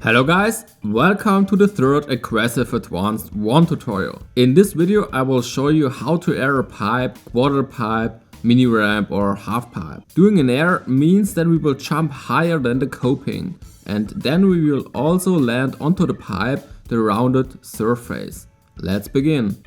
Hello guys, welcome to the third aggressive advanced 1 tutorial. In this video I will show you how to air a pipe, quarter pipe, mini ramp or half pipe. Doing an air means that we will jump higher than the coping and then we will also land onto the pipe, the rounded surface. Let's begin.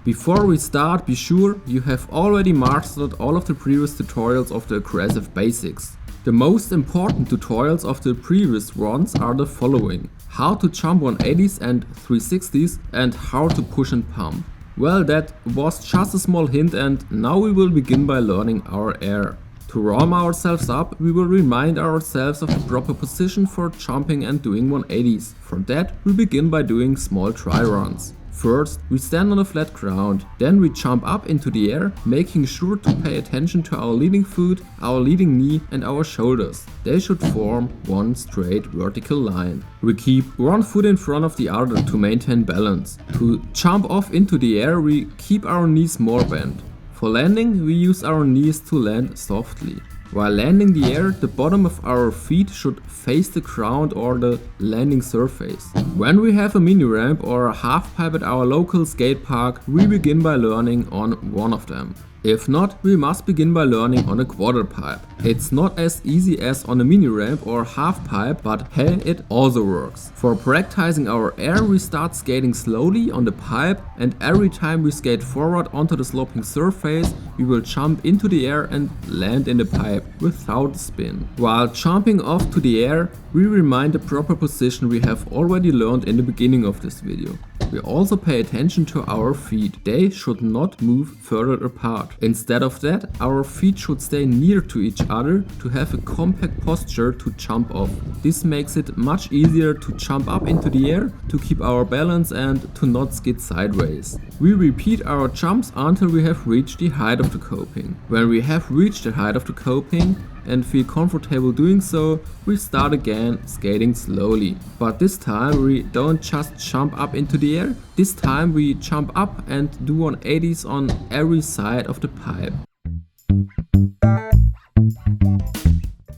Before we start, be sure you have already mastered all of the previous tutorials of the aggressive basics. The most important tutorials of the previous ones are the following: how to jump 180s and 360s and how to push and pump. Well, that was just a small hint and now we will begin by learning our air. To warm ourselves up, we will remind ourselves of the proper position for jumping and doing 180s. For that, we begin by doing small try runs. First, we stand on a flat ground, then we jump up into the air, making sure to pay attention to our leading foot, our leading knee and our shoulders. They should form one straight vertical line. We keep one foot in front of the other to maintain balance. To jump off into the air, we keep our knees more bent. For landing, we use our knees to land softly. While landing the air, the bottom of our feet should face the ground or the landing surface. When we have a mini ramp or a half pipe at our local skate park, we begin by learning on one of them. If not, we must begin by learning on a quarter pipe. It's not as easy as on a mini ramp or half pipe, but hey, it also works. For practicing our air, we start skating slowly on the pipe and every time we skate forward onto the sloping surface, we will jump into the air and land in the pipe without spin. While jumping off to the air, we remind the proper position we have already learned in the beginning of this video. We also pay attention to our feet. They should not move further apart. Instead of that, our feet should stay near to each other to have a compact posture to jump off. This makes it much easier to jump up into the air, to keep our balance and to not skid sideways. We repeat our jumps until we have reached the height of the coping. When we have reached the height of the coping and feel comfortable doing so, we start again skating slowly. But this time we don't just jump up into the air, this time we jump up and do 180s on every side of the pipe.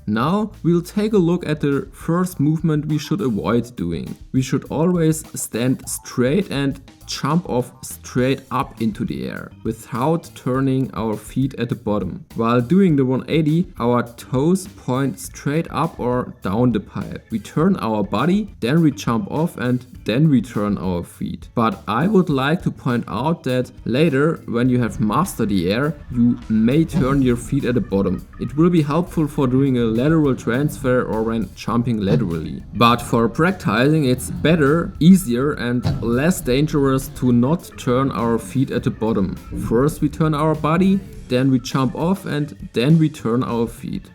Now we'll take a look at the first movement we should avoid doing. We should always stand straight and jump off straight up into the air without turning our feet at the bottom. While doing the 180, our toes point straight up or down the pipe. We turn our body, then we jump off and then we turn our feet. But I would like to point out that later, when you have mastered the air, you may turn your feet at the bottom. It will be helpful for doing a lateral transfer or when jumping laterally. But for practicing, it's better, easier and less dangerous to not turn our feet at the bottom. First we turn our body, then we jump off and then we turn our feet.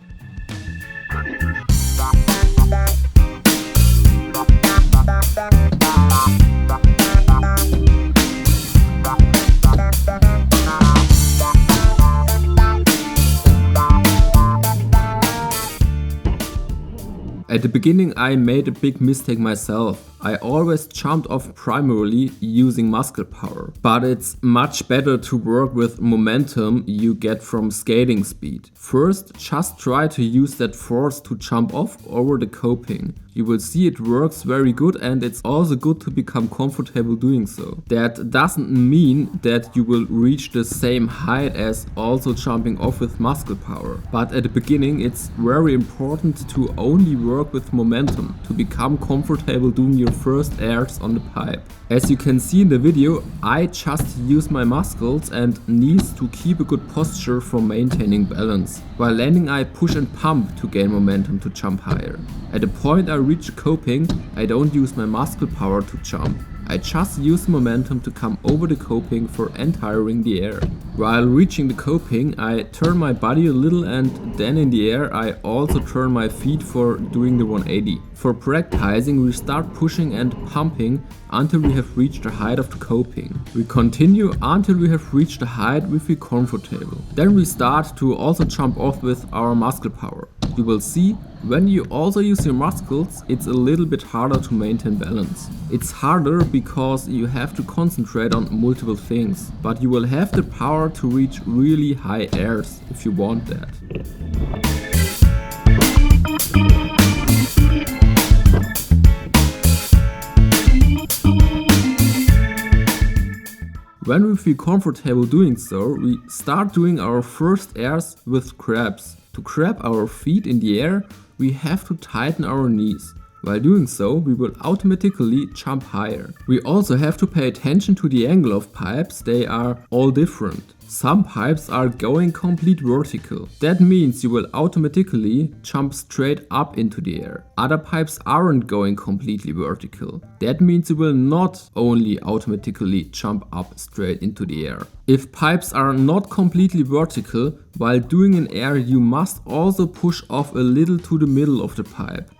At the beginning I made a big mistake myself. I always jumped off primarily using muscle power, but it's much better to work with momentum you get from skating speed. First, just try to use that force to jump off over the coping. You will see it works very good and it's also good to become comfortable doing so. That doesn't mean that you will reach the same height as also jumping off with muscle power. But at the beginning it's very important to only work with momentum to become comfortable doing your first airs on the pipe. As you can see in the video, I just use my muscles and knees to keep a good posture for maintaining balance. While landing I push and pump to gain momentum to jump higher. At the point I reach the coping, I don't use my muscle power to jump. I just use the momentum to come over the coping for entering the air. While reaching the coping, I turn my body a little, and then in the air I also turn my feet for doing the 180. For practicing, we start pushing and pumping until we have reached the height of the coping. We continue until we have reached the height we feel comfortable. Then we start to also jump off with our muscle power. You will see, when you also use your muscles, it's a little bit harder to maintain balance. It's harder because you have to concentrate on multiple things, but you will have the power to reach really high airs if you want that. When we feel comfortable doing so, we start doing our first airs with grabs. To grab our feet in the air, we have to tighten our knees. While doing so, we will automatically jump higher. We also have to pay attention to the angle of pipes, they are all different. Some pipes are going complete vertical. That means you will automatically jump straight up into the air. Other pipes aren't going completely vertical. That means you will not only automatically jump up straight into the air. If pipes are not completely vertical, while doing an air you must also push off a little to the middle of the pipe.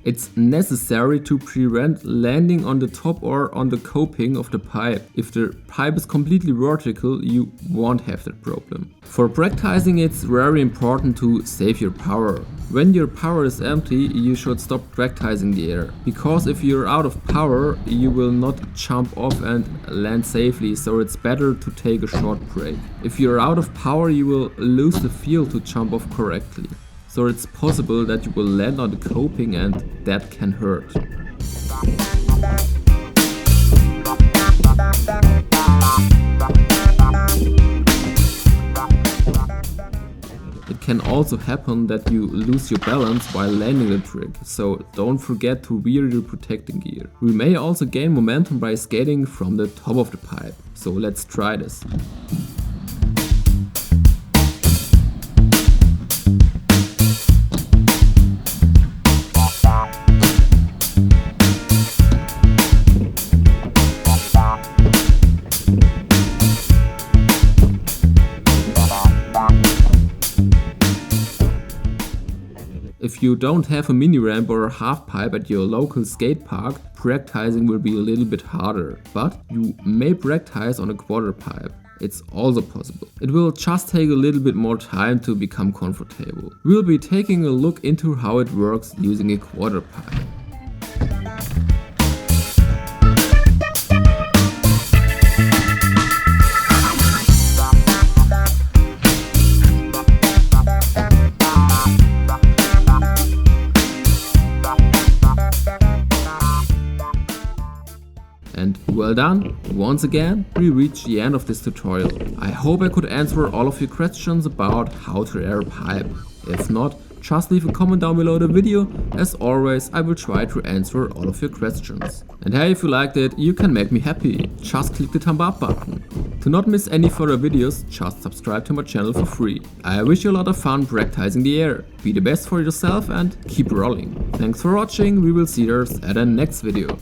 It's necessary to prevent landing on the top or on the coping of the pipe. If the pipe is completely vertical, you won't have that problem. For practicing, it's very important to save your power. When your power is empty, you should stop practicing the air. Because if you're out of power, you will not jump off and land safely, so it's better to take a short break. If you're out of power, you will lose the feel to jump off correctly. So it's possible that you will land on the coping and that can hurt. It can also happen that you lose your balance while landing the trick, so don't forget to wear your protecting gear. We may also gain momentum by skating from the top of the pipe, so let's try this. If you don't have a mini ramp or a half pipe at your local skate park, practicing will be a little bit harder, but you may practice on a quarter pipe. It's also possible. It will just take a little bit more time to become comfortable. We'll be taking a look into how it works using a quarter pipe. And well done! Once again, we reached the end of this tutorial. I hope I could answer all of your questions about how to air a pipe. If not, just leave a comment down below the video. As always, I will try to answer all of your questions. And hey, if you liked it, you can make me happy. Just click the thumb up button. To not miss any further videos, just subscribe to my channel for free. I wish you a lot of fun practicing the air. Be the best for yourself and keep rolling. Thanks for watching, we will see you at the next video.